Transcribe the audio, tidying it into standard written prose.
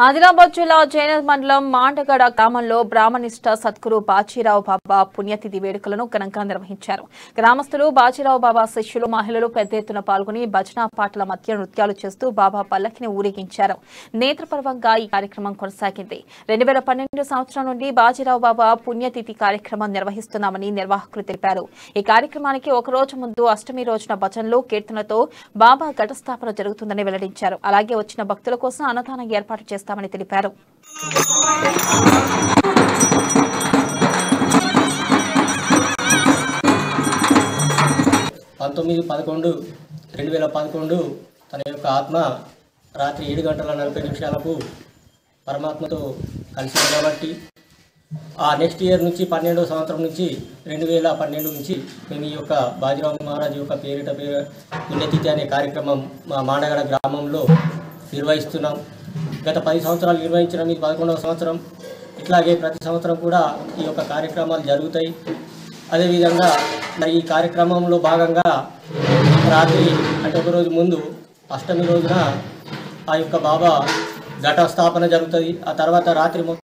ఆదిలాబాద్ జిల్లా జైనత్ మండలం మాండగడ గ్రామంలో బ్రాహ్మణిష్ట సద్గురు బాజీరావు బాబా పుణ్యతిథి వేడుకలను ఘనంగా నిర్వహించారు. గ్రామస్తులు బాజీరావు బాబా శిష్యులు మహిళలు పెద్ద ఎత్తున పాల్గొని భజన పాటల మధ్య నృత్యాలు చేస్తూ బాబా పల్లకిని ఊరేగించారు. నేత్రపర్వంగా ఈ కార్యక్రమం కొనసాగింది. 2012 సంవత్సరం నుండి బాజీరావు బాబా పుణ్యతిథి కార్యక్రమం నిర్వహిస్తున్నామని నిర్వాహకులు తెలిపారు. ఈ కార్యక్రమానికి ఒక రోజు ముందు అష్టమి రోజున భజనలు కీర్తనతో బాబా ఘటస్థాపన జరుగుతుందని వెల్లడించారు. అలాగే వచ్చిన భక్తుల కోసం అన్నదానం ఏర్పాటు చేస్తారు ని తెలిపారు. 19/11/2011 తన యొక్క ఆత్మ రాత్రి 7:40 పరమాత్మతో కలిసి కాబట్టి ఆ నెక్స్ట్ ఇయర్ నుంచి 12వ సంవత్సరం నుంచి 2012 నుంచి మేము ఈ యొక్క బాజీరావు మహారాజ్ యొక్క పేరిట పుణ్యతిథి అనే కార్యక్రమం మా మాండగడ గ్రామంలో నిర్వహిస్తున్నాం. గత 10 సంవత్సరాలు నిర్వహించిన ఇది 11వ సంవత్సరం. ఇట్లాగే ప్రతి సంవత్సరం కూడా ఈ యొక్క కార్యక్రమాలు జరుగుతాయి. అదేవిధంగా మరి ఈ కార్యక్రమంలో భాగంగా రాత్రి అంటే ఒక రోజు ముందు అష్టమి రోజున ఆ యొక్క బాబా ఘటస్థాపన జరుగుతుంది. ఆ తర్వాత రాత్రి